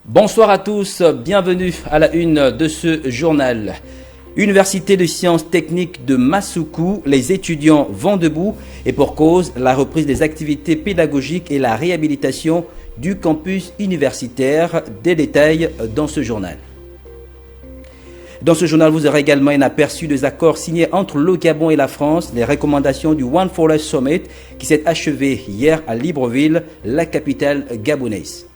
Bonsoir à tous, bienvenue à la une de ce journal. Université de sciences techniques de Massoukou, les étudiants vont debout et pour cause, la reprise des activités pédagogiques et la réhabilitation du campus universitaire. Des détails dans ce journal. Dans ce journal, vous aurez également un aperçu des accords signés entre le Gabon et la France, les recommandations du One Forest Summit qui s'est achevé hier à Libreville, la capitale gabonaise.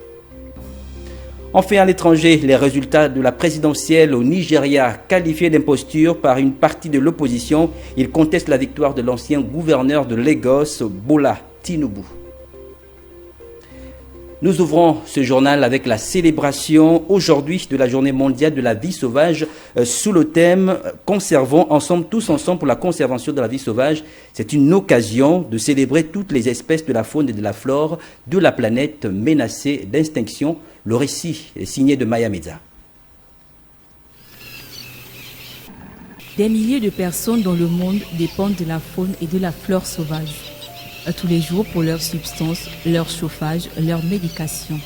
Enfin, à l'étranger, les résultats de la présidentielle au Nigeria qualifiés d'imposture par une partie de l'opposition. Ils contestent la victoire de l'ancien gouverneur de Lagos, Bola Tinubu. Nous ouvrons ce journal avec la célébration aujourd'hui de la journée mondiale de la vie sauvage sous le thème « Conservons ensemble, tous ensemble pour la conservation de la vie sauvage ». C'est une occasion de célébrer toutes les espèces de la faune et de la flore de la planète menacée d'extinction. Le récit est signé de Maya Meza. Des milliers de personnes dans le monde dépendent de la faune et de la flore sauvage. Tous les jours pour leur substance, leur chauffage, leur médication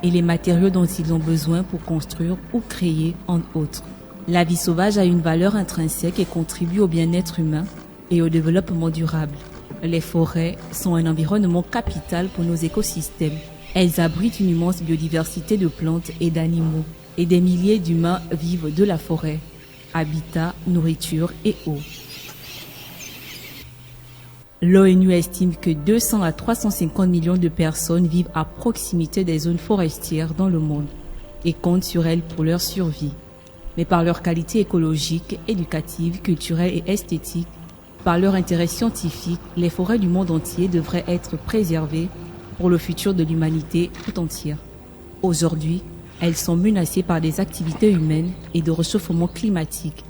et les matériaux dont ils ont besoin pour construire ou créer, entre autres. La vie sauvage a une valeur intrinsèque et contribue au bien-être humain et au développement durable. Les forêts sont un environnement capital pour nos écosystèmes. Elles abritent une immense biodiversité de plantes et d'animaux et des milliers d'humains vivent de la forêt, habitat, nourriture et eau. L'ONU estime que 200 à 350 millions de personnes vivent à proximité des zones forestières dans le monde et comptent sur elles pour leur survie. Mais par leur qualité écologique, éducative, culturelle et esthétique, par leur intérêt scientifique, les forêts du monde entier devraient être préservées pour le futur de l'humanité tout entière. Aujourd'hui, elles sont menacées par des activités humaines et de réchauffement climatique.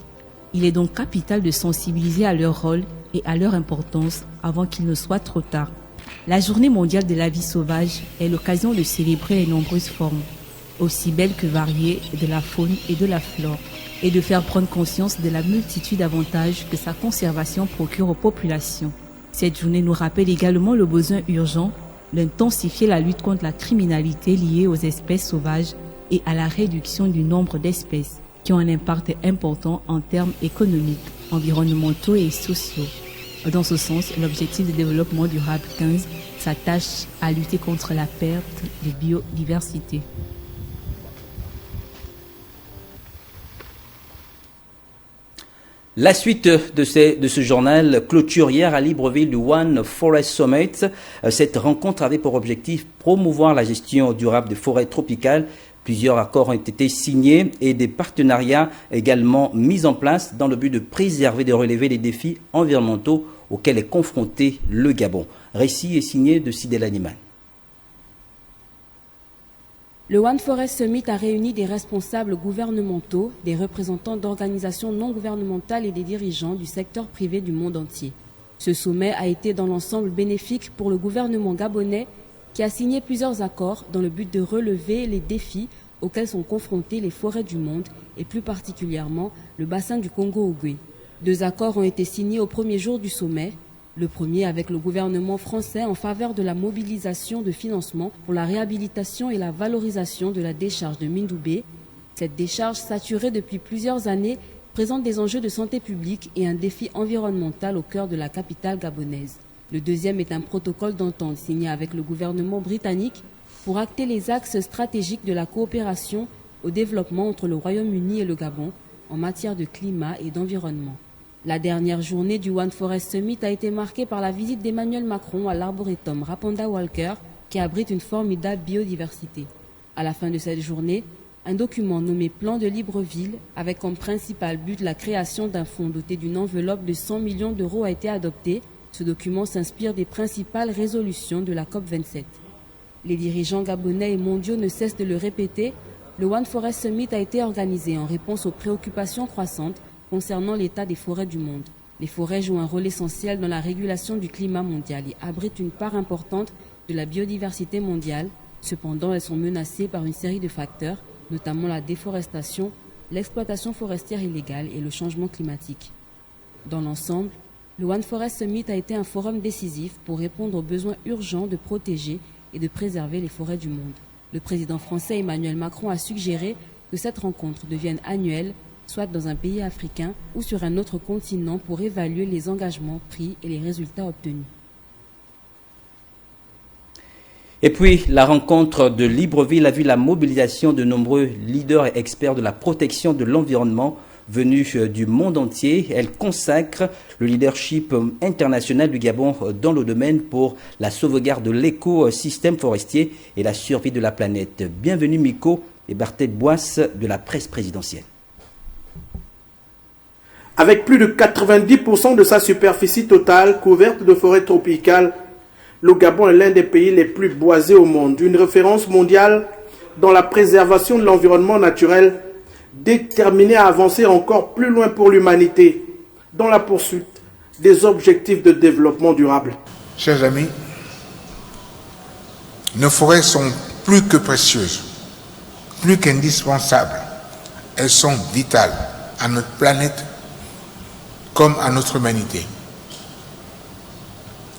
Il est donc capital de sensibiliser à leur rôle et à leur importance avant qu'il ne soit trop tard. La Journée mondiale de la vie sauvage est l'occasion de célébrer les nombreuses formes, aussi belles que variées, de la faune et de la flore, et de faire prendre conscience de la multitude d'avantages que sa conservation procure aux populations. Cette journée nous rappelle également le besoin urgent d'intensifier la lutte contre la criminalité liée aux espèces sauvages et à la réduction du nombre d'espèces qui ont un impact important en termes économiques, environnementaux et sociaux. Dans ce sens, l'objectif de développement durable 15 s'attache à lutter contre la perte de biodiversité. La suite de ce journal clôture hier à Libreville du One Forest Summit. Cette rencontre avait pour objectif promouvoir la gestion durable des forêts tropicales. Plusieurs accords ont été signés et des partenariats également mis en place dans le but de préserver et de relever les défis environnementaux auxquels est confronté le Gabon. Récit est signé de Sidel Animal. Le One Forest Summit a réuni des responsables gouvernementaux, des représentants d'organisations non gouvernementales et des dirigeants du secteur privé du monde entier. Ce sommet a été dans l'ensemble bénéfique pour le gouvernement gabonais qui a signé plusieurs accords dans le but de relever les défis auxquels sont confrontées les forêts du monde et plus particulièrement le bassin du Congo-Ogooué. 2 accords ont été signés au premier jour du sommet. Le premier avec le gouvernement français en faveur de la mobilisation de financement pour la réhabilitation et la valorisation de la décharge de Mindoubé. Cette décharge saturée depuis plusieurs années présente des enjeux de santé publique et un défi environnemental au cœur de la capitale gabonaise. Le deuxième est un protocole d'entente signé avec le gouvernement britannique pour acter les axes stratégiques de la coopération au développement entre le Royaume-Uni et le Gabon en matière de climat et d'environnement. La dernière journée du One Forest Summit a été marquée par la visite d'Emmanuel Macron à l'arboretum Rapanda Walker qui abrite une formidable biodiversité. À la fin de cette journée, un document nommé Plan de Libreville avec comme principal but la création d'un fonds doté d'une enveloppe de 100 millions d'euros a été adopté. Ce document s'inspire des principales résolutions de la COP27. Les dirigeants gabonais et mondiaux ne cessent de le répéter, le One Forest Summit a été organisé en réponse aux préoccupations croissantes concernant l'état des forêts du monde. Les forêts jouent un rôle essentiel dans la régulation du climat mondial et abritent une part importante de la biodiversité mondiale. Cependant, elles sont menacées par une série de facteurs, notamment la déforestation, l'exploitation forestière illégale et le changement climatique. Dans l'ensemble, le One Forest Summit a été un forum décisif pour répondre aux besoins urgents de protéger et de préserver les forêts du monde. Le président français Emmanuel Macron a suggéré que cette rencontre devienne annuelle, soit dans un pays africain ou sur un autre continent pour évaluer les engagements pris et les résultats obtenus. Et puis, la rencontre de Libreville a vu la mobilisation de nombreux leaders et experts de la protection de l'environnement venus du monde entier. Elle consacre le leadership international du Gabon dans le domaine pour la sauvegarde de l'écosystème forestier et la survie de la planète. Bienvenue Miko et Barthet Boisse de la presse présidentielle. Avec plus de 90% de sa superficie totale couverte de forêts tropicales, le Gabon est l'un des pays les plus boisés au monde, une référence mondiale dans la préservation de l'environnement naturel, déterminé à avancer encore plus loin pour l'humanité dans la poursuite des objectifs de développement durable. Chers amis, nos forêts sont plus que précieuses, plus qu'indispensables. Elles sont vitales à notre planète comme à notre humanité.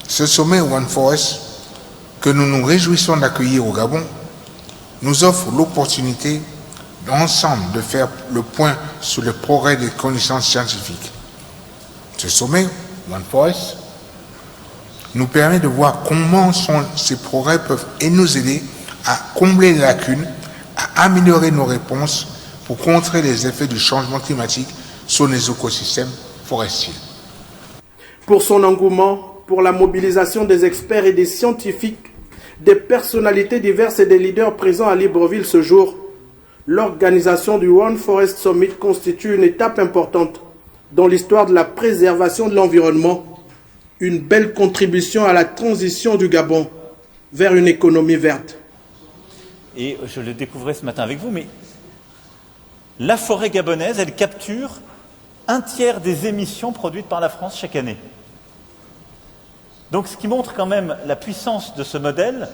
Ce sommet One Forest, que nous nous réjouissons d'accueillir au Gabon, nous offre l'opportunité ensemble de faire le point sur le progrès des connaissances scientifiques. Ce sommet One Forest nous permet de voir comment ces progrès peuvent nous aider à combler les lacunes, à améliorer nos réponses pour contrer les effets du changement climatique sur les écosystèmes forestiers. Pour son engouement, pour la mobilisation des experts et des scientifiques, des personnalités diverses et des leaders présents à Libreville ce jour, l'organisation du One Forest Summit constitue une étape importante dans l'histoire de la préservation de l'environnement, une belle contribution à la transition du Gabon vers une économie verte. Et je le découvrais ce matin avec vous, mais la forêt gabonaise, elle capture 1/3 des émissions produites par la France chaque année. Donc ce qui montre quand même la puissance de ce modèle,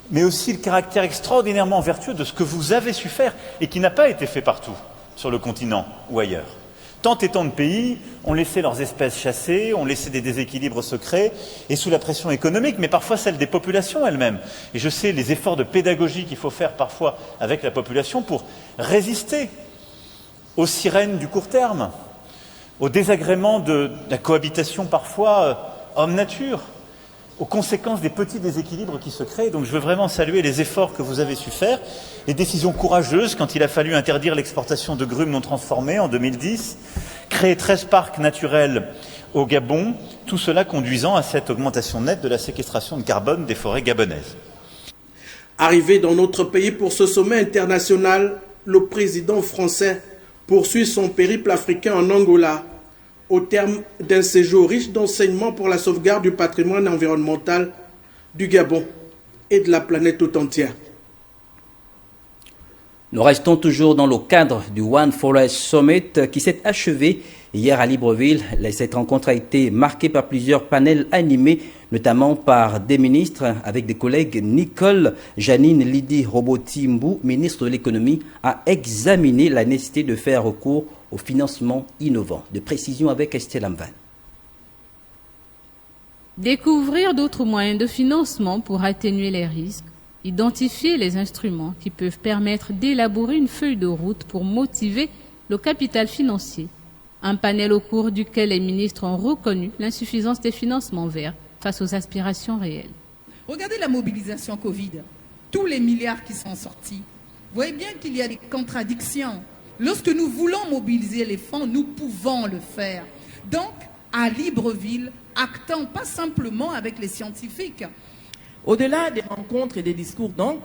mais aussi le caractère extraordinairement vertueux de ce que vous avez su faire et qui n'a pas été fait partout sur le continent ou ailleurs. Tant et tant de pays ont laissé leurs espèces chasser, ont laissé des déséquilibres se créer, et sous la pression économique, mais parfois celle des populations elles-mêmes. Et je sais les efforts de pédagogie qu'il faut faire parfois avec la population pour résister aux sirènes du court terme, aux désagréments de la cohabitation parfois homme-nature, aux conséquences des petits déséquilibres qui se créent. Donc je veux vraiment saluer les efforts que vous avez su faire, les décisions courageuses quand il a fallu interdire l'exportation de grumes non transformées en 2010, créer 13 parcs naturels au Gabon, tout cela conduisant à cette augmentation nette de la séquestration de carbone des forêts gabonaises. Arrivé dans notre pays pour ce sommet international, le président français poursuit son périple africain en Angola, au terme d'un séjour riche d'enseignements pour la sauvegarde du patrimoine environnemental du Gabon et de la planète tout entière. Nous restons toujours dans le cadre du One Forest Summit qui s'est achevé hier à Libreville. Cette rencontre a été marquée par plusieurs panels animés, notamment par des ministres avec des collègues. Nicole Janine Lidi Robotimbu, ministre de l'économie, a examiné la nécessité de faire recours au financement innovant. De précision avec Estelle Amvan. Découvrir d'autres moyens de financement pour atténuer les risques, identifier les instruments qui peuvent permettre d'élaborer une feuille de route pour motiver le capital financier. Un panel au cours duquel les ministres ont reconnu l'insuffisance des financements verts face aux aspirations réelles. Regardez la mobilisation Covid, tous les milliards qui sont sortis. Vous voyez bien qu'il y a des contradictions. Lorsque nous voulons mobiliser les fonds, nous pouvons le faire. Donc, à Libreville, actons pas simplement avec les scientifiques. Au-delà des rencontres et des discours, donc,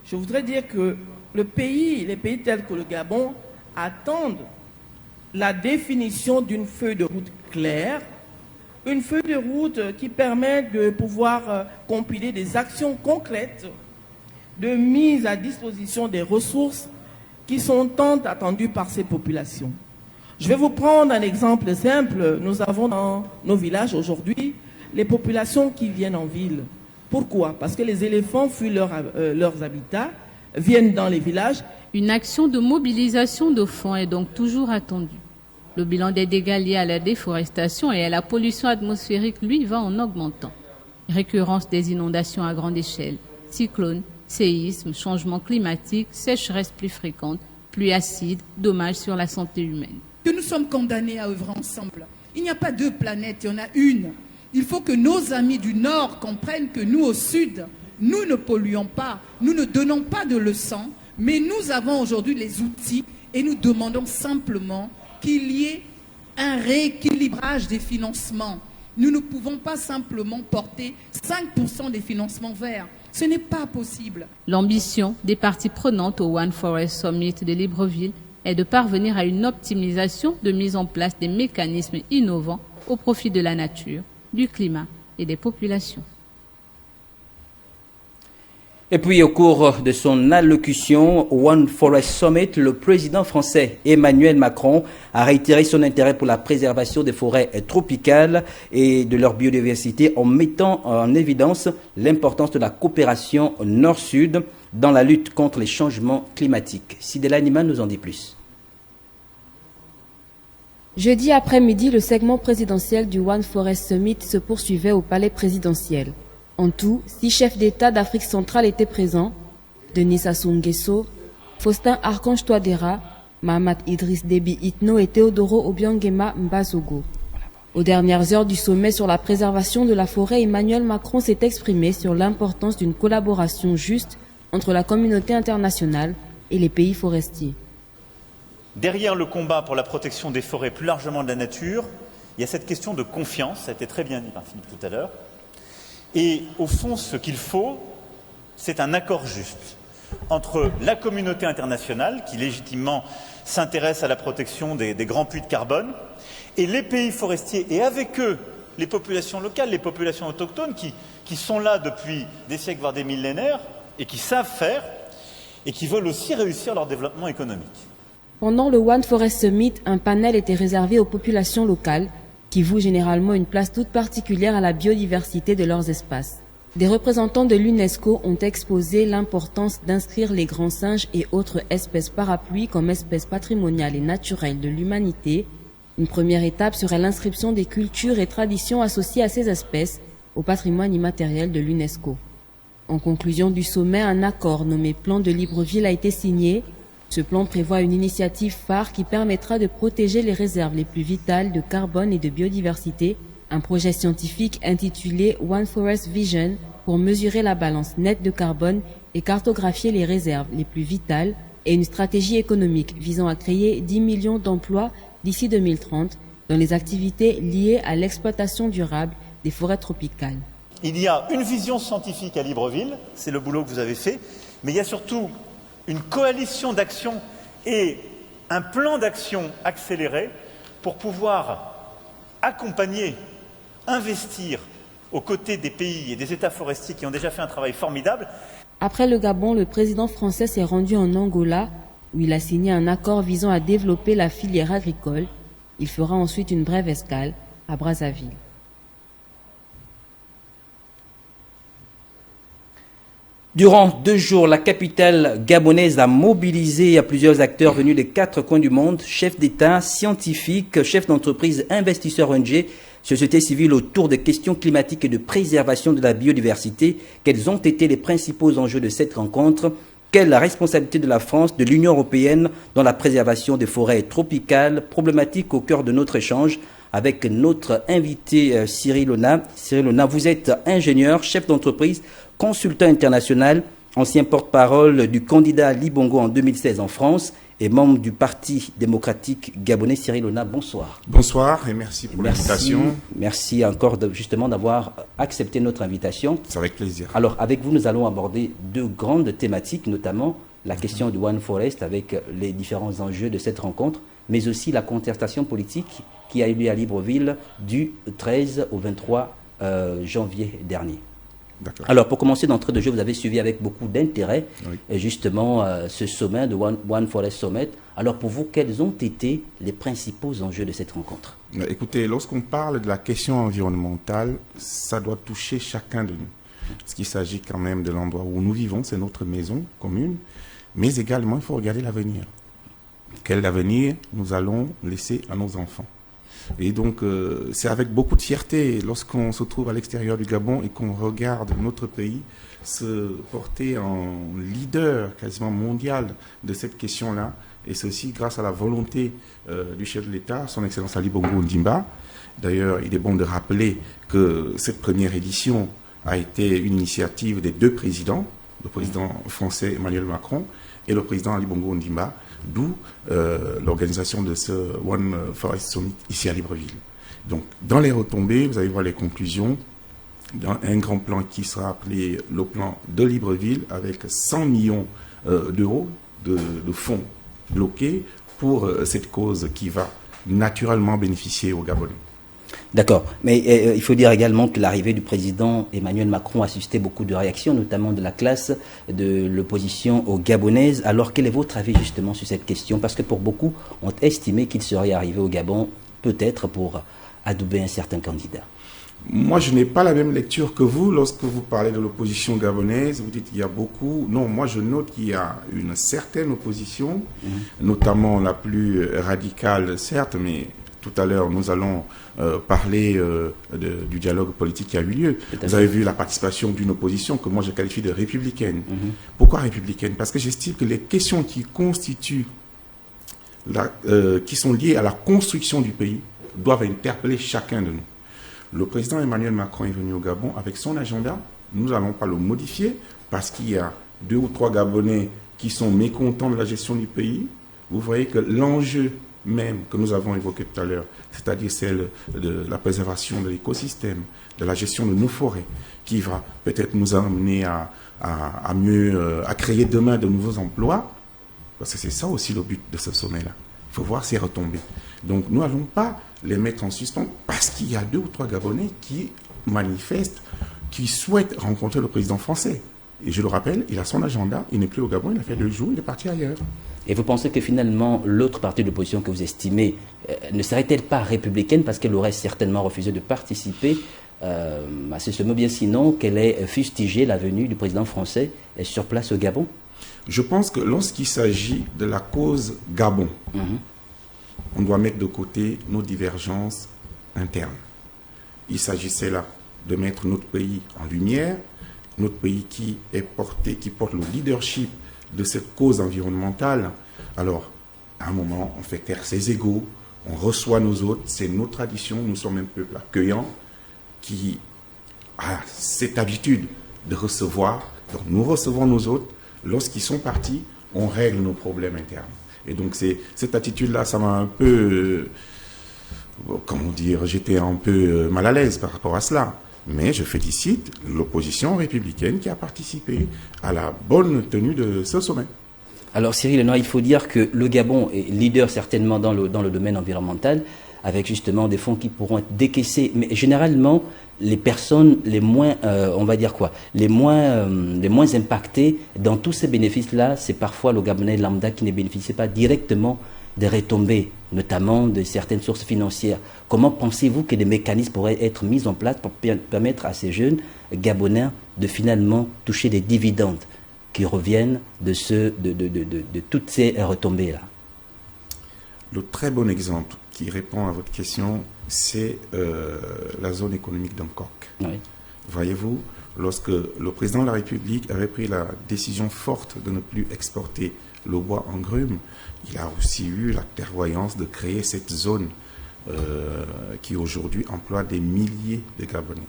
je voudrais dire que les pays tels que le Gabon attendent la définition d'une feuille de route claire, une feuille de route qui permet de pouvoir compiler des actions concrètes de mise à disposition des ressources qui sont tant attendues par ces populations. Je vais vous prendre un exemple simple. Nous avons dans nos villages aujourd'hui les populations qui viennent en ville. Pourquoi? Parce que les éléphants fuient leurs habitats, viennent dans les villages. Une action de mobilisation de fonds est donc toujours attendue. Le bilan des dégâts liés à la déforestation et à la pollution atmosphérique, lui, va en augmentant. Récurrence des inondations à grande échelle, cyclones, Séismes, changements climatiques, sécheresses plus fréquentes, pluies acides, dommages sur la santé humaine. Que nous sommes condamnés à œuvrer ensemble. Il n'y a pas deux planètes, il y en a une. Il faut que nos amis du Nord comprennent que nous, au Sud, nous ne polluons pas, nous ne donnons pas de leçons, mais nous avons aujourd'hui les outils et nous demandons simplement qu'il y ait un rééquilibrage des financements. Nous ne pouvons pas simplement porter 5% des financements verts. Ce n'est pas possible. L'ambition des parties prenantes au One Forest Summit de Libreville est de parvenir à une optimisation de mise en place des mécanismes innovants au profit de la nature, du climat et des populations. Et puis, au cours de son allocution au One Forest Summit, le président français Emmanuel Macron a réitéré son intérêt pour la préservation des forêts tropicales et de leur biodiversité en mettant en évidence l'importance de la coopération nord-sud dans la lutte contre les changements climatiques. Sidela Nima nous en dit plus. Jeudi après-midi, le segment présidentiel du One Forest Summit se poursuivait au palais présidentiel. En tout, 6 chefs d'État d'Afrique centrale étaient présents. Denis Sassou Nguesso, Faustin Archange Touadéra, Mahamat Idriss Déby Itno et Théodoro Obiangema Mbasogo. Aux dernières heures du sommet sur la préservation de la forêt, Emmanuel Macron s'est exprimé sur l'importance d'une collaboration juste entre la communauté internationale et les pays forestiers. Derrière le combat pour la protection des forêts, plus largement de la nature, il y a cette question de confiance, ça a été très bien dit par Philippe tout à l'heure. Et au fond, ce qu'il faut, c'est un accord juste entre la communauté internationale, qui légitimement s'intéresse à la protection des grands puits de carbone, et les pays forestiers, et avec eux, les populations locales, les populations autochtones, qui sont là depuis des siècles, voire des millénaires, et qui savent faire, et qui veulent aussi réussir leur développement économique. Pendant le One Forest Summit, un panel était réservé aux populations locales, qui vouent généralement une place toute particulière à la biodiversité de leurs espaces. Des représentants de l'UNESCO ont exposé l'importance d'inscrire les grands singes et autres espèces parapluies comme espèces patrimoniales et naturelles de l'humanité. Une première étape serait l'inscription des cultures et traditions associées à ces espèces au patrimoine immatériel de l'UNESCO. En conclusion du sommet, un accord nommé Plan de Libreville a été signé. Ce plan prévoit une initiative phare qui permettra de protéger les réserves les plus vitales de carbone et de biodiversité, un projet scientifique intitulé One Forest Vision pour mesurer la balance nette de carbone et cartographier les réserves les plus vitales, et une stratégie économique visant à créer 10 millions d'emplois d'ici 2030 dans les activités liées à l'exploitation durable des forêts tropicales. Il y a une vision scientifique à Libreville, c'est le boulot que vous avez fait, mais il y a surtout une coalition d'action et un plan d'action accéléré pour pouvoir accompagner, investir aux côtés des pays et des États forestiers qui ont déjà fait un travail formidable. Après le Gabon, le président français s'est rendu en Angola où il a signé un accord visant à développer la filière agricole. Il fera ensuite une brève escale à Brazzaville. Durant 2 jours, la capitale gabonaise a mobilisé plusieurs acteurs venus des 4 coins du monde, chefs d'État, scientifiques, chefs d'entreprise, investisseurs ONG, société civile autour des questions climatiques et de préservation de la biodiversité. Quels ont été les principaux enjeux de cette rencontre? Quelle est la responsabilité de la France, de l'Union européenne dans la préservation des forêts tropicales? Problématique au cœur de notre échange avec notre invité Cyril Ona. Cyril Ona, vous êtes ingénieur, chef d'entreprise, consultant international, ancien porte-parole du candidat Ali Bongo en 2016 en France et membre du Parti démocratique gabonais. Cyril Ona, bonsoir. Bonsoir et merci pour l'invitation. Merci encore justement d'avoir accepté notre invitation. C'est avec plaisir. Alors avec vous, nous allons aborder 2 grandes thématiques, notamment la question du One Forest avec les différents enjeux de cette rencontre, mais aussi la concertation politique qui a eu lieu à Libreville du 13 au 23 janvier dernier. Alors, pour commencer d'entrée de jeu, vous avez suivi avec beaucoup d'intérêt justement ce sommet de One Forest Summit. Alors, pour vous, quels ont été les principaux enjeux de cette rencontre? Écoutez, lorsqu'on parle de la question environnementale, ça doit toucher chacun de nous. Parce qu'il s'agit quand même de l'endroit où nous vivons, c'est notre maison commune. Mais également, il faut regarder l'avenir. Quel avenir nous allons laisser à nos enfants? Et donc, c'est avec beaucoup de fierté lorsqu'on se trouve à l'extérieur du Gabon et qu'on regarde notre pays se porter en leader quasiment mondial de cette question-là. Et ceci grâce à la volonté du chef de l'État, son Excellence Ali Bongo Ondimba. D'ailleurs, il est bon de rappeler que cette première édition a été une initiative des deux présidents, le président français Emmanuel Macron et le président Ali Bongo Ondimba, d'où l'organisation de ce One Forest Summit ici à Libreville. Donc, dans les retombées, vous allez voir les conclusions dans un grand plan qui sera appelé le plan de Libreville avec 100 millions d'euros de fonds bloqués pour cette cause qui va naturellement bénéficier aux Gabonais. D'accord, mais il faut dire également que l'arrivée du président Emmanuel Macron a suscité beaucoup de réactions, notamment de la classe de l'opposition gabonaise. Alors quel est votre avis justement sur cette question? Parce que pour beaucoup ont estimé qu'il serait arrivé au Gabon peut-être pour adouber un certain candidat. Moi, je n'ai pas la même lecture que vous. Lorsque vous parlez de l'opposition gabonaise, vous dites qu'il y a beaucoup. Non, moi, je note qu'il y a une certaine opposition, notamment la plus radicale, certes, mais tout à l'heure, nous allons parler du dialogue politique qui a eu lieu. Vous avez vu la participation d'une opposition que moi, je qualifie de républicaine. Pourquoi républicaine? Parce que j'estime que les questions qui constituent, qui sont liées à la construction du pays, doivent interpeller chacun de nous. Le président Emmanuel Macron est venu au Gabon avec son agenda. Nous n'allons pas le modifier parce qu'il y a 2 ou 3 Gabonais qui sont mécontents de la gestion du pays. Vous voyez que l'enjeu même que nous avons évoqué tout à l'heure, c'est-à-dire celle de la préservation de l'écosystème, de la gestion de nos forêts, qui va peut-être nous amener à créer demain de nouveaux emplois, parce que c'est ça aussi le but de ce sommet-là. Il faut voir ses retombées. Donc nous n'allons pas les mettre en suspens parce qu'il y a 2 ou 3 Gabonais qui manifestent, qui souhaitent rencontrer le président français. Et je le rappelle, il a son agenda, il n'est plus au Gabon, il a fait 2 jours, il est parti ailleurs. Et vous pensez que finalement, l'autre partie de l'opposition que vous estimez ne serait-elle pas républicaine parce qu'elle aurait certainement refusé de participer à ce sommet, bien sinon qu'elle ait fustigé la venue du président français sur place au Gabon? Je pense que lorsqu'il s'agit de la cause Gabon, on doit mettre de côté nos divergences internes. Il s'agissait là de mettre notre pays en lumière, notre pays qui porte le leadership de cette cause environnementale. Alors, à un moment, on fait taire ses égos, on reçoit nos autres, c'est nos traditions, nous sommes un peuple accueillant qui a cette habitude de recevoir. Donc, nous recevons nos autres. Lorsqu'ils sont partis, on règle nos problèmes internes. Et donc, cette attitude-là, ça m'a un peu, comment dire, j'étais un peu mal à l'aise par rapport à cela. Mais je félicite l'opposition républicaine qui a participé à la bonne tenue de ce sommet. Alors Cyril Lenoir, il faut dire que le Gabon est leader certainement dans le domaine environnemental, avec justement des fonds qui pourront être décaissés. Mais généralement, les personnes les moins, on va dire quoi, les moins impactées dans tous ces bénéfices-là, c'est parfois le Gabonais lambda qui ne bénéficie pas directement des retombées, notamment de certaines sources financières. Comment pensez-vous que des mécanismes pourraient être mis en place pour permettre à ces jeunes Gabonais de finalement toucher des dividendes qui reviennent de toutes ces retombées-là? Le très bon exemple qui répond à votre question, c'est la zone économique d'Angkok. Oui. Voyez-vous, lorsque le président de la République avait pris la décision forte de ne plus exporter le bois en grume, il a aussi eu la clairvoyance de créer cette zone qui aujourd'hui emploie des milliers de Gabonais.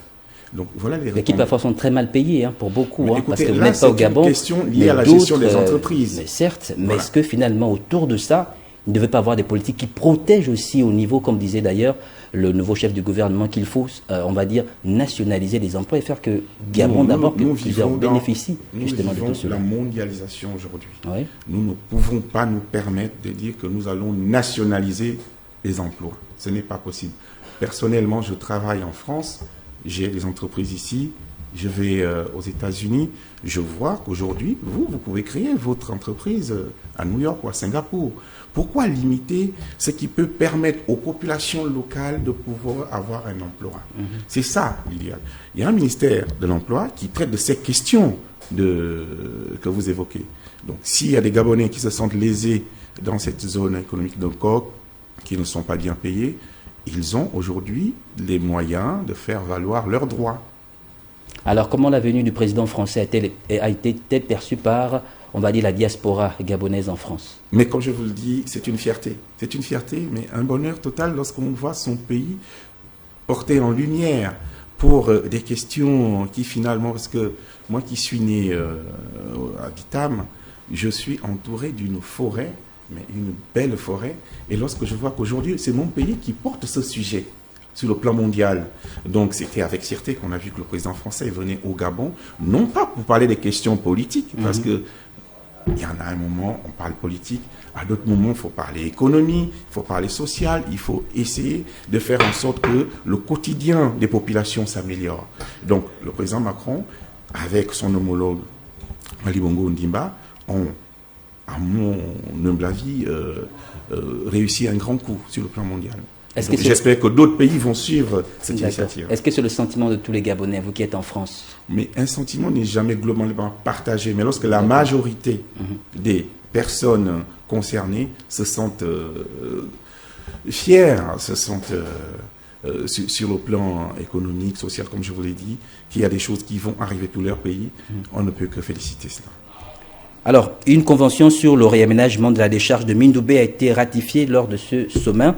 Donc voilà les mais qui parfois sont très mal payés pour beaucoup, écoutez, parce que vous n'êtes pas au Gabon. C'est une question liée à la gestion des entreprises. Mais certes, mais voilà. Est-ce que finalement autour de ça, il ne devait pas avoir des politiques qui protègent aussi au niveau, comme disait d'ailleurs le nouveau chef du gouvernement, qu'il faut, on va dire, nationaliser les emplois et faire que Gabon d'abord, que plusieurs bénéficient justement de tout cela. La mondialisation aujourd'hui. Oui. Nous ne pouvons pas nous permettre de dire que nous allons nationaliser les emplois. Ce n'est pas possible. Personnellement, je travaille en France, j'ai des entreprises ici, je vais aux États-Unis, je vois qu'aujourd'hui, vous pouvez créer votre entreprise à New York ou à Singapour. Pourquoi limiter ce qui peut permettre aux populations locales de pouvoir avoir un emploi? C'est ça l'idéal. Il y a un ministère de l'Emploi qui traite de ces questions que vous évoquez. Donc, s'il y a des Gabonais qui se sentent lésés dans cette zone économique d'Angkok, qui ne sont pas bien payés, ils ont aujourd'hui les moyens de faire valoir leurs droits. Alors, comment la venue du président français a été perçue par, on va dire, la diaspora gabonaise en France? Mais comme je vous le dis, c'est une fierté. C'est une fierté, mais un bonheur total lorsqu'on voit son pays porté en lumière pour des questions qui finalement, parce que moi qui suis né à Bitam, je suis entouré d'une forêt, mais une belle forêt, et lorsque je vois qu'aujourd'hui, c'est mon pays qui porte ce sujet sur le plan mondial. Donc c'était avec fierté qu'on a vu que le président français venait au Gabon, non pas pour parler des questions politiques, parce que il y en a un moment, on parle politique, à d'autres moments, il faut parler économie, il faut parler social, il faut essayer de faire en sorte que le quotidien des populations s'améliore. Donc le président Macron, avec son homologue Ali Bongo Ondimba, ont, à mon humble avis, réussi un grand coup sur le plan mondial. J'espère que d'autres pays vont suivre cette initiative. Est-ce que c'est le sentiment de tous les Gabonais, vous qui êtes en France? Mais un sentiment n'est jamais globalement partagé. Mais lorsque la majorité des personnes concernées se sentent fiers, se sentent sur le plan économique, social, comme je vous l'ai dit, qu'il y a des choses qui vont arriver pour leur pays, on ne peut que féliciter cela. Alors, une convention sur le réaménagement de la décharge de Mindoubé a été ratifiée lors de ce sommet.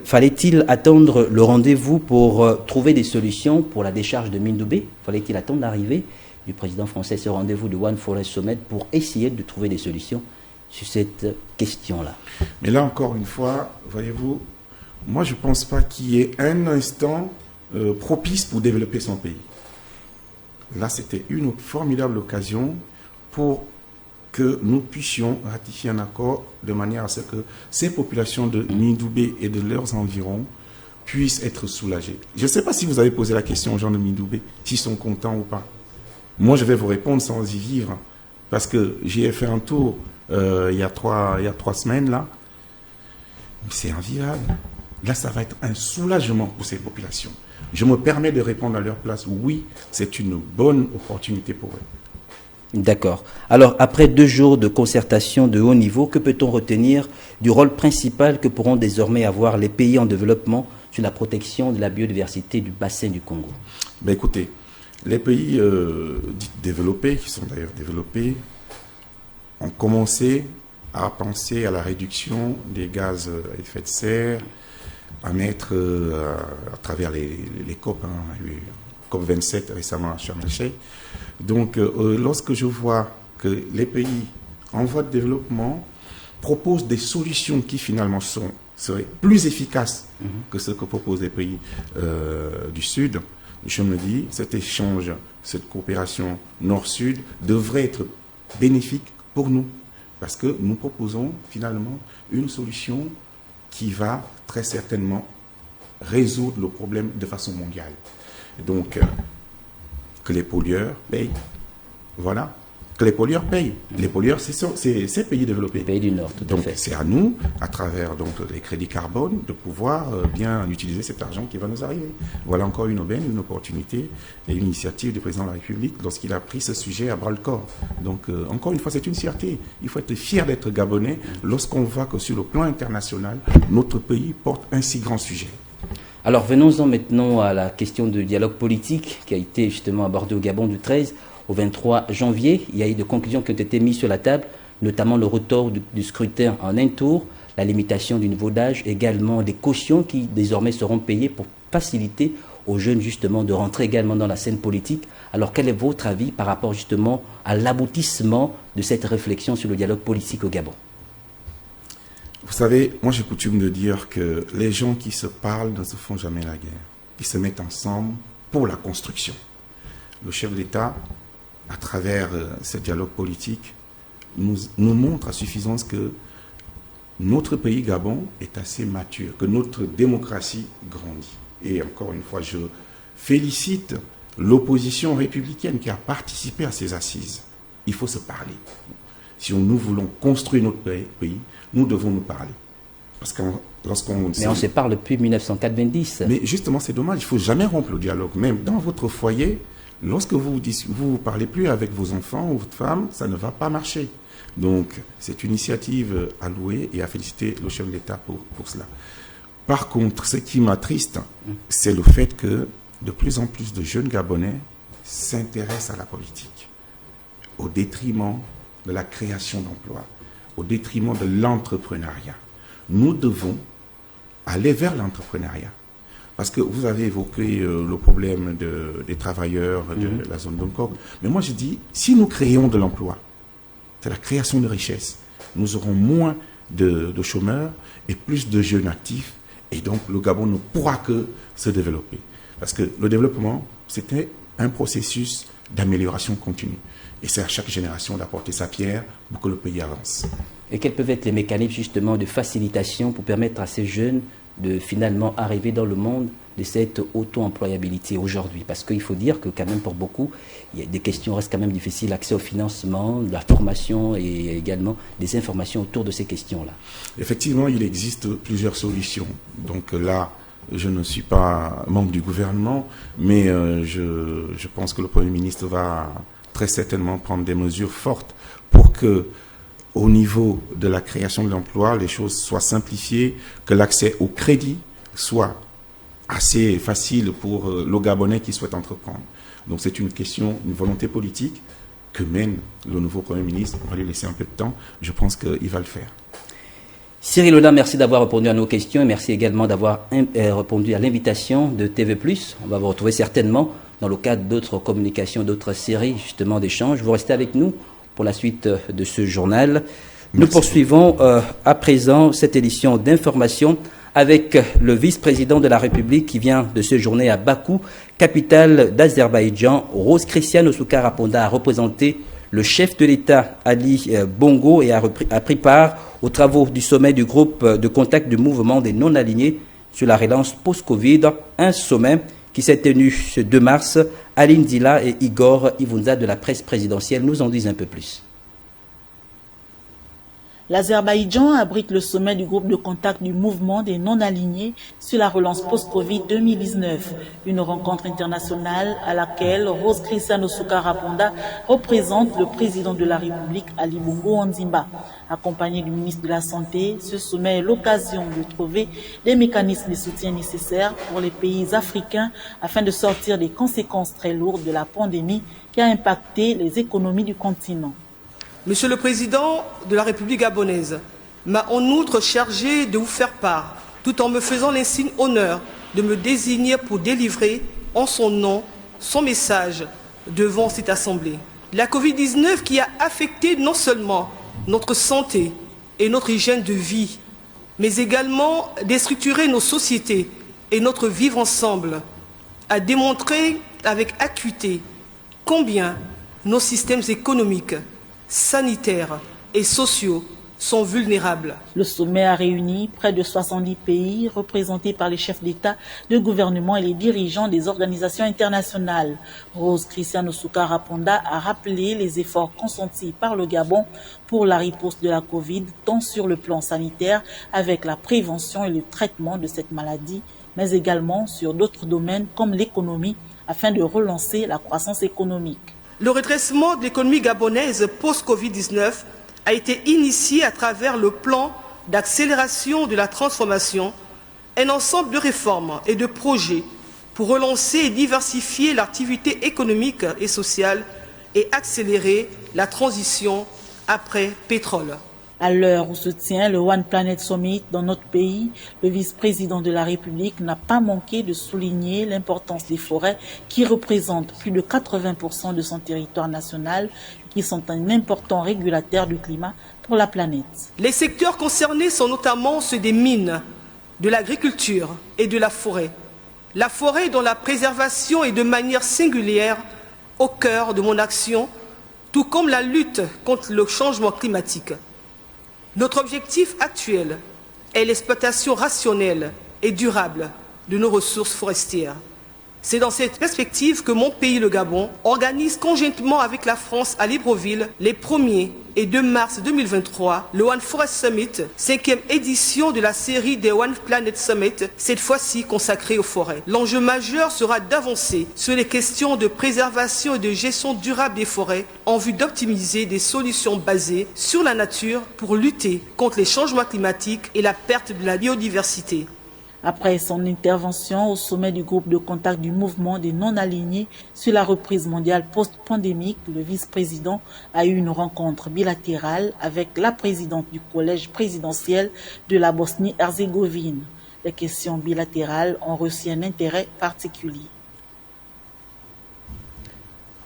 Fallait-il attendre le rendez-vous pour trouver des solutions pour la décharge de Mindoubé? Fallait-il attendre l'arrivée du président français, ce rendez-vous de One Forest Summit, pour essayer de trouver des solutions sur cette question-là? Mais là, encore une fois, voyez-vous, moi, je ne pense pas qu'il y ait un instant propice pour développer son pays. Là, c'était une formidable occasion pour que nous puissions ratifier un accord de manière à ce que ces populations de Mindoubé et de leurs environs puissent être soulagées. Je ne sais pas si vous avez posé la question aux gens de Mindoubé, s'ils sont contents ou pas. Moi, je vais vous répondre sans y vivre, parce que j'y ai fait un tour il y a 3 semaines, là. C'est invivable. Là, ça va être un soulagement pour ces populations. Je me permets de répondre à leur place. Oui, c'est une bonne opportunité pour eux. D'accord. Alors, après 2 jours de concertation de haut niveau, que peut-on retenir du rôle principal que pourront désormais avoir les pays en développement sur la protection de la biodiversité du bassin du Congo? Ben écoutez, les pays dits développés, qui sont d'ailleurs développés, ont commencé à penser à la réduction des gaz à effet de serre, à mettre à travers les COP, COP 27 récemment à Sharm el-Sheikh. Donc, lorsque je vois que les pays en voie de développement proposent des solutions qui finalement seraient plus efficaces que ce que proposent les pays du Sud, je me dis, cet échange, cette coopération Nord-Sud devrait être bénéfique pour nous, parce que nous proposons finalement une solution qui va très certainement résoudre le problème de façon mondiale. Donc, que les pollueurs payent. Voilà. Que les pollueurs payent. Les pollueurs, c'est ces pays développés. Les pays du Nord, tout à fait. Donc, c'est à nous, à travers donc, les crédits carbone, de pouvoir bien utiliser cet argent qui va nous arriver. Voilà encore une aubaine, une opportunité et une initiative du président de la République lorsqu'il a pris ce sujet à bras-le-corps. Donc, encore une fois, c'est une fierté. Il faut être fier d'être Gabonais lorsqu'on voit que sur le plan international, notre pays porte un si grand sujet. Alors venons-en maintenant à la question de dialogue politique qui a été justement abordée au Gabon du 13 au 23 janvier. Il y a eu des conclusions qui ont été mises sur la table, notamment le retour du scrutin en un tour, la limitation du niveau d'âge, également des cautions qui désormais seront payées pour faciliter aux jeunes justement de rentrer également dans la scène politique. Alors quel est votre avis par rapport justement à l'aboutissement de cette réflexion sur le dialogue politique au Gabon? Vous savez, moi j'ai coutume de dire que les gens qui se parlent ne se font jamais la guerre. Ils se mettent ensemble pour la construction. Le chef d'État, à travers ce dialogue politique, nous montre à suffisance que notre pays Gabon est assez mature, que notre démocratie grandit. Et encore une fois, je félicite l'opposition républicaine qui a participé à ces assises. Il faut se parler. Si nous voulons construire notre pays, nous devons nous parler. Parce que Mais on se parle depuis 1990. Mais justement, c'est dommage, il ne faut jamais rompre le dialogue. Même dans votre foyer, lorsque vous ne parlez plus avec vos enfants ou votre femme, ça ne va pas marcher. Donc, c'est une initiative à louer et à féliciter le chef de l'État pour cela. Par contre, ce qui m'attriste, c'est le fait que de plus en plus de jeunes Gabonais s'intéressent à la politique, au détriment de la création d'emplois, au détriment de l'entrepreneuriat. Nous devons aller vers l'entrepreneuriat. Parce que vous avez évoqué le problème des travailleurs de la zone d'Onkor. Mais moi, je dis, si nous créons de l'emploi, c'est la création de richesses, nous aurons moins de chômeurs et plus de jeunes actifs. Et donc, le Gabon ne pourra que se développer. Parce que le développement, c'était un processus d'amélioration continue. Et c'est à chaque génération d'apporter sa pierre pour que le pays avance. Et quels peuvent être les mécanismes justement de facilitation pour permettre à ces jeunes de finalement arriver dans le monde de cette auto-employabilité aujourd'hui? Parce qu'il faut dire que quand même pour beaucoup, il y a des questions restent quand même difficiles, l'accès au financement, de la formation et également des informations autour de ces questions-là. Effectivement, il existe plusieurs solutions. Donc là, je ne suis pas membre du gouvernement, mais je pense que le Premier ministre va très certainement prendre des mesures fortes pour que, au niveau de la création de l'emploi, les choses soient simplifiées, que l'accès au crédit soit assez facile pour le Gabonais qui souhaite entreprendre. Donc c'est une question, une volonté politique que mène le nouveau Premier ministre. On va lui laisser un peu de temps. Je pense qu'il va le faire. Cyril Oda, merci d'avoir répondu à nos questions et merci également d'avoir répondu à l'invitation de TV+. On va vous retrouver certainement dans le cadre d'autres communications, d'autres séries justement d'échanges. Vous restez avec nous pour la suite de ce journal. Nous poursuivons à présent cette édition d'information avec le vice-président de la République qui vient de séjourner à Bakou, capitale d'Azerbaïdjan. Rose Christiane Soukaraponda a représenté le chef de l'État Ali Bongo et a pris part aux travaux du sommet du groupe de contact du mouvement des non-alignés sur la relance post-Covid, un sommet qui s'est tenu ce 2 mars. Aline Dila et Igor Ivunza de la presse présidentielle nous en disent un peu plus. L'Azerbaïdjan abrite le sommet du groupe de contact du mouvement des non-alignés sur la relance post-Covid 2019. Une rencontre internationale à laquelle Rose Christiane Soukaraponda représente le président de la République Ali Bongo Ondimba. Accompagné du ministre de la Santé, ce sommet est l'occasion de trouver des mécanismes de soutien nécessaires pour les pays africains afin de sortir des conséquences très lourdes de la pandémie qui a impacté les économies du continent. Monsieur le Président de la République gabonaise m'a en outre chargé de vous faire part, tout en me faisant l'insigne honneur de me désigner pour délivrer en son nom son message devant cette Assemblée. La Covid-19 qui a affecté non seulement notre santé et notre hygiène de vie, mais également déstructuré nos sociétés et notre vivre ensemble, a démontré avec acuité combien nos systèmes économiques, sanitaires et sociaux sont vulnérables. Le sommet a réuni près de 70 pays représentés par les chefs d'État, de gouvernement et les dirigeants des organisations internationales. Rose Christiane Soukaraponda a rappelé les efforts consentis par le Gabon pour la riposte de la Covid, tant sur le plan sanitaire avec la prévention et le traitement de cette maladie, mais également sur d'autres domaines comme l'économie, afin de relancer la croissance économique. Le redressement de l'économie gabonaise post-Covid-19 a été initié à travers le plan d'accélération de la transformation, un ensemble de réformes et de projets pour relancer et diversifier l'activité économique et sociale et accélérer la transition après pétrole. À l'heure où se tient le One Planet Summit dans notre pays, le vice-président de la République n'a pas manqué de souligner l'importance des forêts qui représentent plus de 80% de son territoire national, qui sont un important régulateur du climat pour la planète. Les secteurs concernés sont notamment ceux des mines, de l'agriculture et de la forêt. La forêt dont la préservation est de manière singulière au cœur de mon action, tout comme la lutte contre le changement climatique. Notre objectif actuel est l'exploitation rationnelle et durable de nos ressources forestières. C'est dans cette perspective que mon pays, le Gabon, organise conjointement avec la France à Libreville les 1er et 2 mars 2023 le One Forest Summit, 5e édition de la série des One Planet Summit, cette fois-ci consacrée aux forêts. L'enjeu majeur sera d'avancer sur les questions de préservation et de gestion durable des forêts en vue d'optimiser des solutions basées sur la nature pour lutter contre les changements climatiques et la perte de la biodiversité. Après son intervention au sommet du groupe de contact du mouvement des non-alignés sur la reprise mondiale post-pandémique, le vice-président a eu une rencontre bilatérale avec la présidente du collège présidentiel de la Bosnie-Herzégovine. Les questions bilatérales ont reçu un intérêt particulier.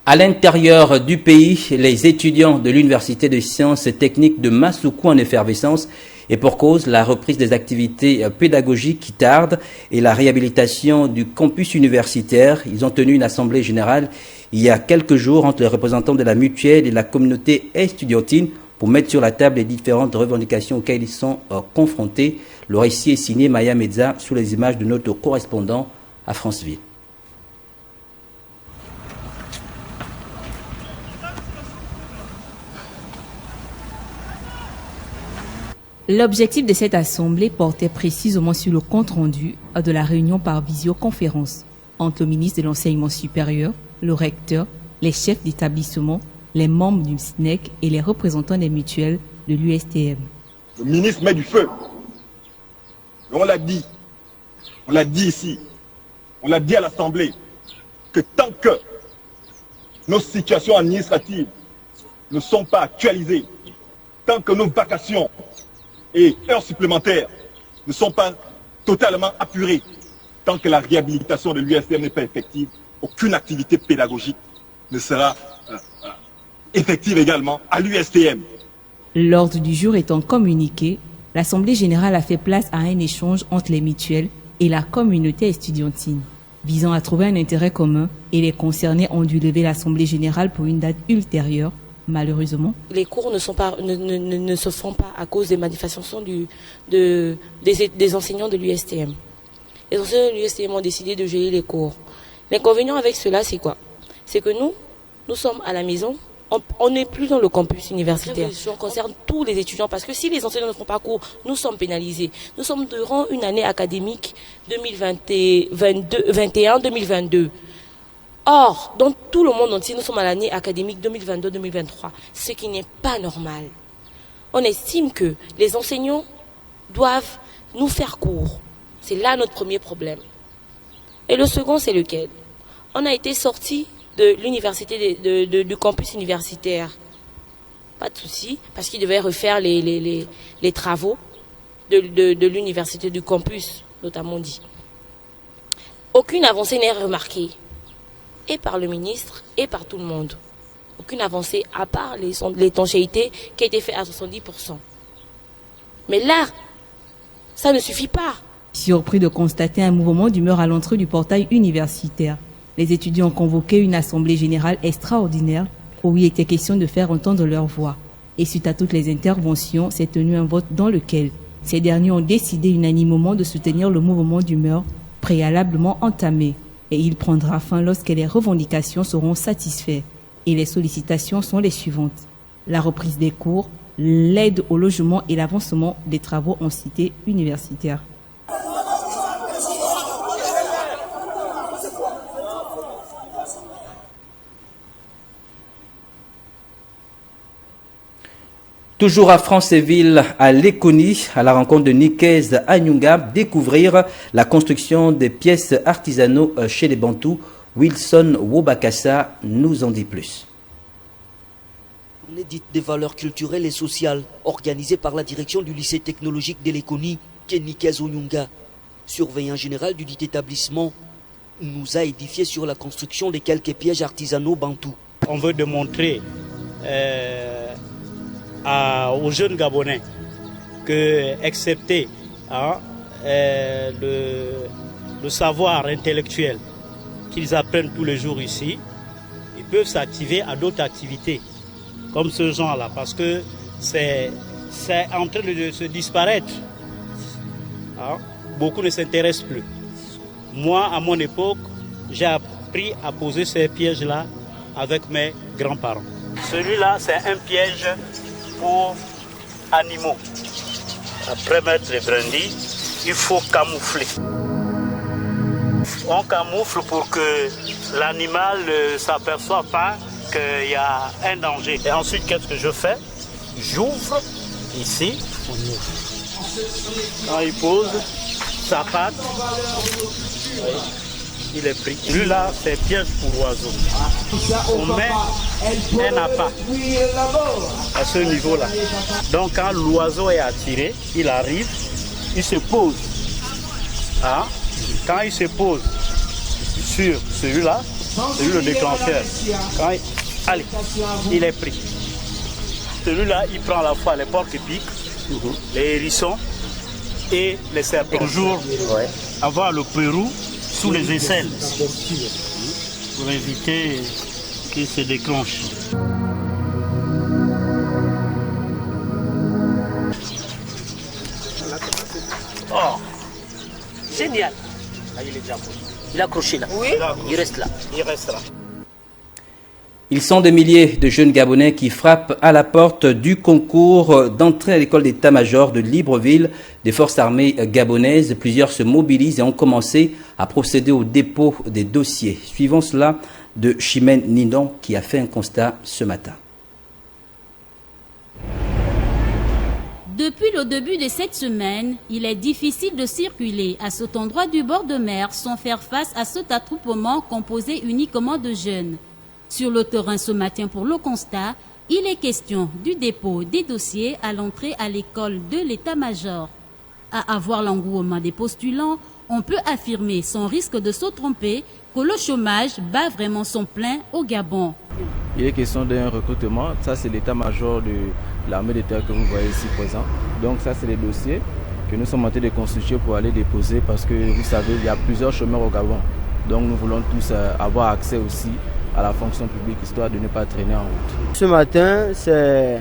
À l'intérieur du pays, les étudiants de l'Université de sciences et techniques de Massoukou en effervescence et pour cause la reprise des activités pédagogiques qui tardent et la réhabilitation du campus universitaire. Ils ont tenu une assemblée générale il y a quelques jours entre les représentants de la mutuelle et la communauté estudiantine pour mettre sur la table les différentes revendications auxquelles ils sont confrontés. Le récit est signé Maya Medza sous les images de notre correspondant à Franceville. L'objectif de cette assemblée portait précisément sur le compte-rendu de la réunion par visioconférence entre le ministre de l'Enseignement supérieur, le recteur, les chefs d'établissement, les membres du SNEC et les représentants des mutuelles de l'USTM. Le ministre met du feu. Et on l'a dit ici, on l'a dit à l'Assemblée, que tant que nos situations administratives ne sont pas actualisées, tant que nos vacations et heures supplémentaires ne sont pas totalement apurées, tant que la réhabilitation de l'USTM n'est pas effective, aucune activité pédagogique ne sera effective également à l'USTM. L'ordre du jour étant communiqué, l'Assemblée générale a fait place à un échange entre les mutuelles et la communauté estudiantine, visant à trouver un intérêt commun, et les concernés ont dû lever l'Assemblée générale pour une date ultérieure. Malheureusement, les cours ne se font pas à cause des manifestations des enseignants de l'USTM. Les enseignants de l'USTM ont décidé de geler les cours. L'inconvénient avec cela, c'est quoi? C'est que nous sommes à la maison, on n'est plus dans le campus universitaire. Ça concerne tous les étudiants parce que si les enseignants ne font pas cours, nous sommes pénalisés. Nous sommes durant une année académique 2021-2022. Or, dans tout le monde entier, nous sommes à l'année académique 2022-2023, ce qui n'est pas normal. On estime que les enseignants doivent nous faire cours. C'est là notre premier problème. Et le second, c'est lequel? On a été sortis de l'université, du campus universitaire. Pas de souci, parce qu'ils devaient refaire les travaux de l'université, du campus, notamment dit. Aucune avancée n'est remarquée. Et par le ministre, et par tout le monde. Aucune avancée, à part l'étanchéité qui a été faite à 70%. Mais là, ça ne suffit pas. Surpris de constater un mouvement d'humeur à l'entrée du portail universitaire, les étudiants ont convoqué une assemblée générale extraordinaire où il était question de faire entendre leur voix. Et suite à toutes les interventions, s'est tenu un vote dans lequel ces derniers ont décidé unanimement de soutenir le mouvement d'humeur préalablement entamé. Et il prendra fin lorsque les revendications seront satisfaites. Et les sollicitations sont les suivantes: la reprise des cours, l'aide au logement et l'avancement des travaux en cité universitaire. Toujours à Franceville, à Lekoni, à la rencontre de Nikez Anyunga, découvrir la construction des pièces artisanaux chez les Bantous. Wilson Wobakassa nous en dit plus. Journée dite des valeurs culturelles et sociales, organisée par la direction du lycée technologique de Lekoni, Nikez Anyunga, surveillant général du dit établissement, nous a édifié sur la construction de quelques pièges artisanaux bantous. On veut démontrer aux jeunes Gabonais que, excepté le savoir intellectuel qu'ils apprennent tous les jours ici, ils peuvent s'activer à d'autres activités comme ce genre-là, parce que c'est en train de se disparaître. Beaucoup ne s'intéressent plus. Moi, à mon époque, j'ai appris à poser ces pièges-là avec mes grands-parents. Celui-là, c'est un piège pour animaux. Après mettre les brindilles, il faut camoufler. On camoufle pour que l'animal ne s'aperçoive pas qu'il y a un danger. Et ensuite, qu'est-ce que je fais? J'ouvre ici. Quand il pose, sa patte. Il est pris. Celui-là, c'est piège pour oiseau. On met un appât à ce niveau-là. Donc quand l'oiseau est attiré, il arrive, il se pose. Hein? Quand il se pose sur celui-là, c'est lui le déclencheur. Allez, il est pris. Celui-là, il prend à la fois les porcs-épics, les hérissons et les serpents. Toujours avoir le Pérou sous les aisselles pour éviter qu'il se déclenche. Oh, génial. Là, il est déjà accroché. Il est accroché là. Oui. Il reste là. Il reste là. Ils sont des milliers de jeunes Gabonais qui frappent à la porte du concours d'entrée à l'école d'état-major de Libreville des forces armées gabonaises. Plusieurs se mobilisent et ont commencé à procéder au dépôt des dossiers. Suivons cela de Chimène Nindon qui a fait un constat ce matin. Depuis le début de cette semaine, il est difficile de circuler à cet endroit du bord de mer sans faire face à cet attroupement composé uniquement de jeunes. Sur le terrain ce matin pour le constat, il est question du dépôt des dossiers à l'entrée à l'école de l'état-major. À avoir l'engouement des postulants, on peut affirmer sans risque de se tromper que le chômage bat vraiment son plein au Gabon. Il est question d'un recrutement, ça c'est l'état-major de l'armée de terre que vous voyez ici présent. Donc ça c'est les dossiers que nous sommes en train de constituer pour aller déposer parce que vous savez il y a plusieurs chômeurs au Gabon. Donc nous voulons tous avoir accès aussi à la fonction publique, histoire de ne pas traîner en route. Ce matin, c'est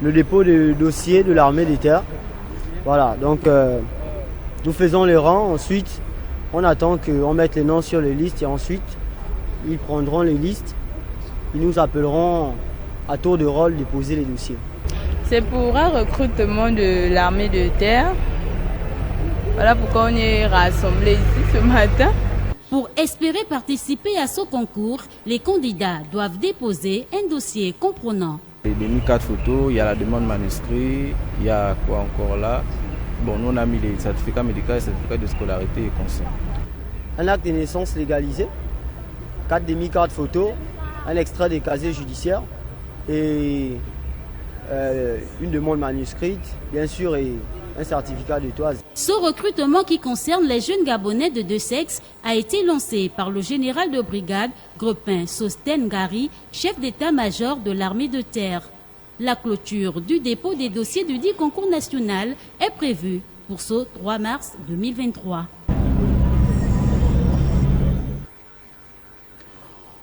le dépôt de dossier de l'armée des terres. Voilà, donc nous faisons les rangs, ensuite on attend qu'on mette les noms sur les listes et ensuite ils prendront les listes, ils nous appelleront à tour de rôle de déposer les dossiers. C'est pour un recrutement de l'armée de terre. Voilà pourquoi on est rassemblés ici ce matin. Pour espérer participer à ce concours, les candidats doivent déposer un dossier comprenant. Il y a mis 4 photos, il y a la demande manuscrit, il y a quoi encore là. Bon, nous on a mis les certificats médicaux, les certificats de scolarité et conscience. Un acte de naissance légalisé, 4 demi-cartes photos, un extrait des casiers judiciaires et une demande manuscrite, bien sûr, et un certificat de toise. Ce recrutement qui concerne les jeunes Gabonais de deux sexes a été lancé par le général de brigade Grepin Sosten Gari, chef d'état-major de l'armée de terre. La clôture du dépôt des dossiers du dit concours national est prévue pour ce 3 mars 2023.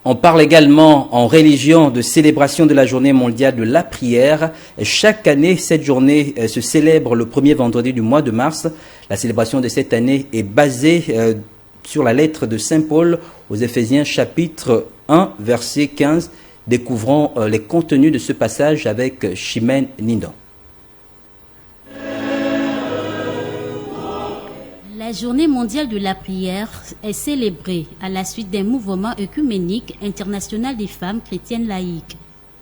On parle également en religion de célébration de la journée mondiale de la prière. Chaque année, cette journée se célèbre le premier vendredi du mois de mars. La célébration de cette année est basée sur la lettre de Saint Paul aux Éphésiens chapitre 1 verset 15. Découvrons les contenus de ce passage avec Chimène Nindon. La journée mondiale de la prière est célébrée à la suite d'un mouvement œcuménique international des femmes chrétiennes laïques.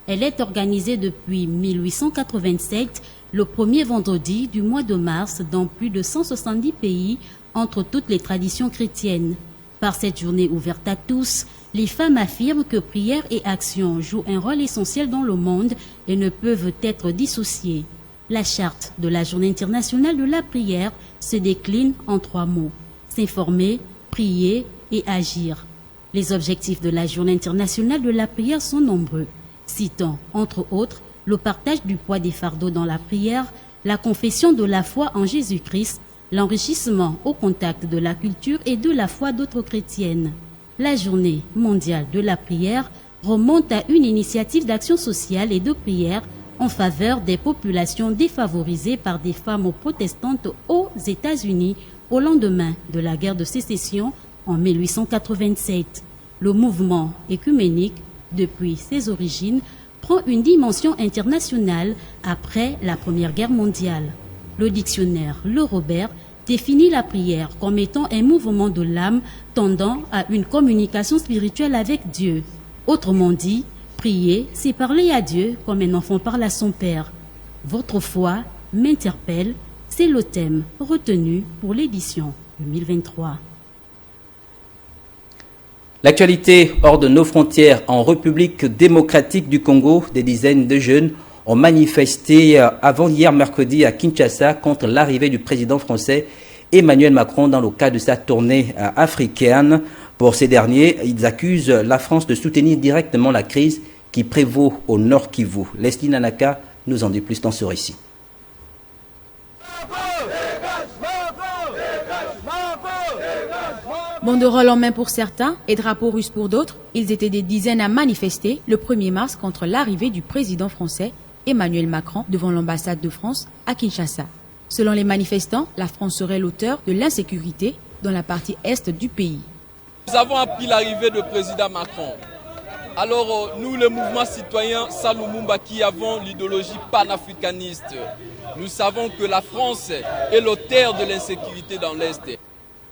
Elle est organisée depuis 1887, le premier vendredi du mois de mars dans plus de 170 pays entre toutes les traditions chrétiennes. Par cette journée ouverte à tous, les femmes affirment que prière et action jouent un rôle essentiel dans le monde et ne peuvent être dissociées. La charte de la Journée internationale de la prière se décline en 3 mots: s'informer, prier et agir. Les objectifs de la Journée internationale de la prière sont nombreux, citant entre autres le partage du poids des fardeaux dans la prière, la confession de la foi en Jésus-Christ, l'enrichissement au contact de la culture et de la foi d'autres chrétiennes. La Journée mondiale de la prière remonte à une initiative d'action sociale et de prière en faveur des populations défavorisées par des femmes protestantes aux États-Unis au lendemain de la guerre de sécession en 1887. Le mouvement œcuménique, depuis ses origines, prend une dimension internationale après la Première Guerre mondiale. Le dictionnaire Le Robert définit la prière comme étant un mouvement de l'âme tendant à une communication spirituelle avec Dieu. Autrement dit, prier, c'est parler à Dieu comme un enfant parle à son père. Votre foi m'interpelle, c'est le thème retenu pour l'édition 2023. L'actualité hors de nos frontières en République démocratique du Congo, des dizaines de jeunes ont manifesté avant hier mercredi à Kinshasa contre l'arrivée du président français Emmanuel Macron dans le cadre de sa tournée africaine. Pour ces derniers, ils accusent la France de soutenir directement la crise qui prévaut au Nord Kivu. Leslie Nanaka nous en dit plus dans ce récit. Banderole en main pour certains et drapeau russe pour d'autres, ils étaient des dizaines à manifester le 1er mars contre l'arrivée du président français Emmanuel Macron devant l'ambassade de France à Kinshasa. Selon les manifestants, la France serait l'auteur de l'insécurité dans la partie est du pays. Nous avons appris l'arrivée du président Macron. Alors nous, le mouvement citoyen Salou Mumba, qui avons l'idéologie panafricaniste, nous savons que la France est l'auteur de l'insécurité dans l'Est.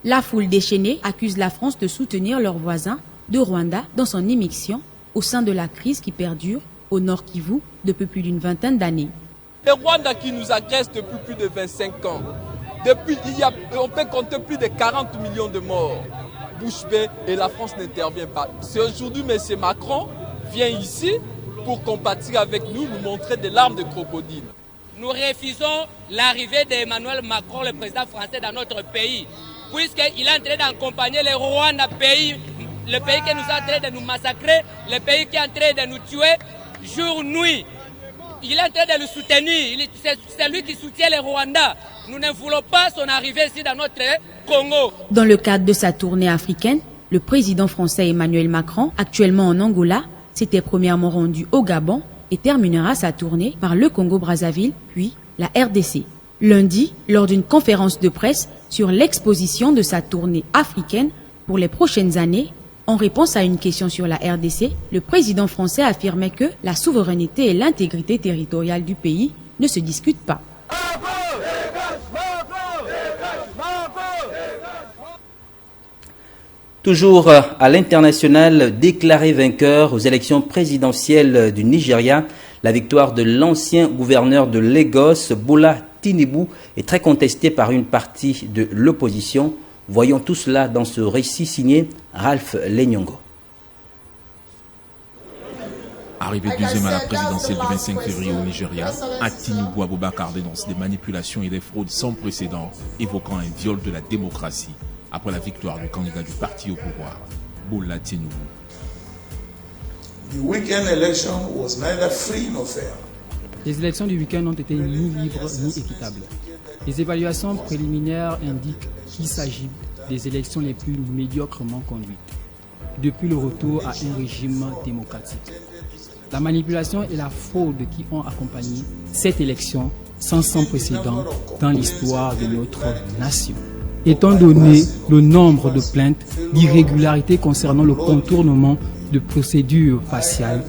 La foule déchaînée accuse la France de soutenir leurs voisins de Rwanda dans son émission au sein de la crise qui perdure au Nord Kivu depuis plus d'une vingtaine d'années. Le Rwanda qui nous agresse depuis plus de 25 ans. On peut compter plus de 40 millions de morts. Bouche bée et la France n'intervient pas. C'est aujourd'hui M. Macron vient ici pour compatir avec nous, nous montrer des larmes de crocodile. Nous refusons l'arrivée d'Emmanuel Macron, le président français, dans notre pays, puisqu'il est en train d'accompagner le Rwanda, le pays qui nous est en train de nous massacrer, le pays qui est en train de nous tuer jour, nuit. Il est en train de le soutenir, c'est lui qui soutient le Rwanda. Nous ne voulons pas son arrivée ici dans notre Congo. Dans le cadre de sa tournée africaine, le président français Emmanuel Macron, actuellement en Angola, s'était premièrement rendu au Gabon et terminera sa tournée par le Congo-Brazzaville, puis la RDC. Lundi, lors d'une conférence de presse sur l'exposition de sa tournée africaine pour les prochaines années, en réponse à une question sur la RDC, le président français affirmait que la souveraineté et l'intégrité territoriale du pays ne se discutent pas. Toujours à l'international, déclaré vainqueur aux élections présidentielles du Nigeria, la victoire de l'ancien gouverneur de Lagos, Bola Tinubu, est très contestée par une partie de l'opposition. Voyons tout cela dans ce récit signé Ralph Lenyongo. Arrivé deuxième à la présidentielle du 25 février au Nigeria, Tinubu Abubakar dénonce des manipulations et des fraudes sans précédent, évoquant un viol de la démocratie après la victoire du candidat du parti au pouvoir, Bola Tinubu. Les élections du week-end ont été ni libres ni équitables. Les évaluations préliminaires indiquent qu'il s'agit des élections les plus médiocrement conduites depuis le retour à un régime démocratique. La manipulation et la fraude qui ont accompagné cette élection sont sans précédent dans l'histoire de notre nation. Étant donné le nombre de plaintes d'irrégularités concernant le contournement de procédures faciales,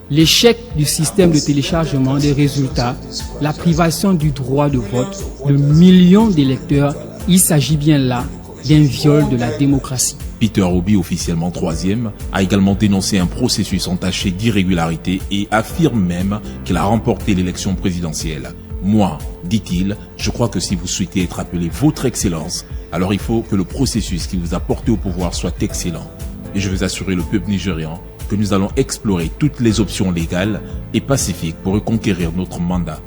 l'échec du système de téléchargement des résultats, la privation du droit de vote de millions d'électeurs, il s'agit bien là d'un viol de la démocratie. Peter Obi, officiellement troisième, a également dénoncé un processus entaché d'irrégularité et affirme même qu'il a remporté l'élection présidentielle. Moi, dit-il, je crois que si vous souhaitez être appelé votre excellence, alors il faut que le processus qui vous a porté au pouvoir soit excellent. Et je veux assurer le peuple nigérian que nous allons explorer toutes les options légales et pacifiques pour reconquérir notre mandat.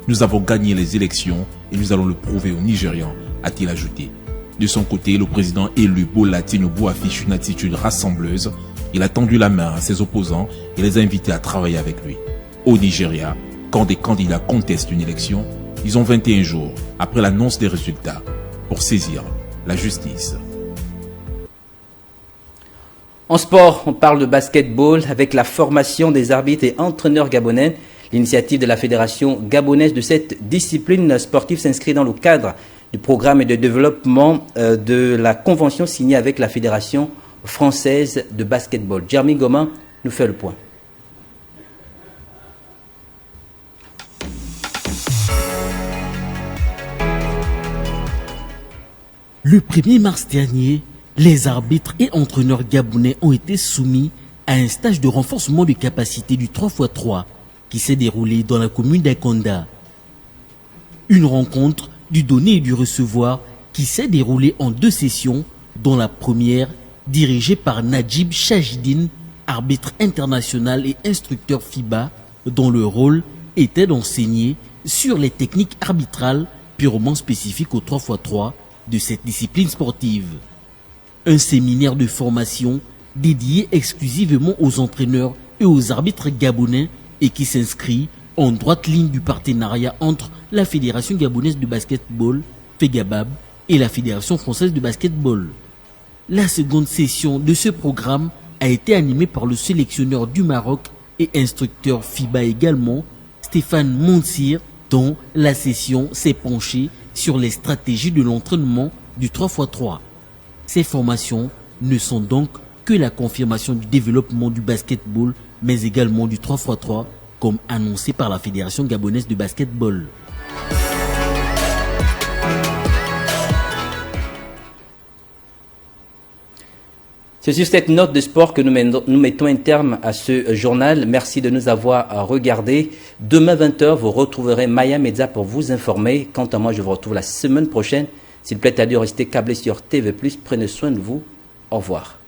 Nous avons gagné les élections et nous allons le prouver aux Nigérians, a-t-il ajouté. De son côté, le président élu Bola Tinubu affiche une attitude rassembleuse. Il a tendu la main à ses opposants et les a invités à travailler avec lui. Au Nigeria, quand des candidats contestent une élection, ils ont 21 jours après l'annonce des résultats pour saisir la justice. En sport, on parle de basketball avec la formation des arbitres et entraîneurs gabonais. L'initiative de la Fédération gabonaise de cette discipline sportive s'inscrit dans le cadre du programme de développement de la convention signée avec la Fédération française de basketball. Jeremy Gomin nous fait le point. Le 1er mars dernier, les arbitres et entraîneurs gabonais ont été soumis à un stage de renforcement de capacité du 3x3 qui s'est déroulé dans la commune d'Akonda. Une rencontre du donner et du recevoir qui s'est déroulée en 2 sessions, dont la première dirigée par Najib Shahidine, arbitre international et instructeur FIBA, dont le rôle était d'enseigner sur les techniques arbitrales purement spécifiques au 3x3 de cette discipline sportive. Un séminaire de formation dédié exclusivement aux entraîneurs et aux arbitres gabonais et qui s'inscrit en droite ligne du partenariat entre la Fédération gabonaise de basketball, FEGABAB, et la Fédération française de basketball. La seconde session de ce programme a été animée par le sélectionneur du Maroc et instructeur FIBA également, Stéphane Montsir, dont la session s'est penchée sur les stratégies de l'entraînement du 3x3. Ces formations ne sont donc que la confirmation du développement du basketball, mais également du 3x3, comme annoncé par la Fédération gabonaise de basketball. C'est sur cette note de sport que nous mettons un terme à ce journal. Merci de nous avoir regardés. Demain 20h, vous retrouverez Maya Media pour vous informer. Quant à moi, je vous retrouve la semaine prochaine. S'il plaît à Dieu, restez câblés sur TV+. Prenez soin de vous. Au revoir.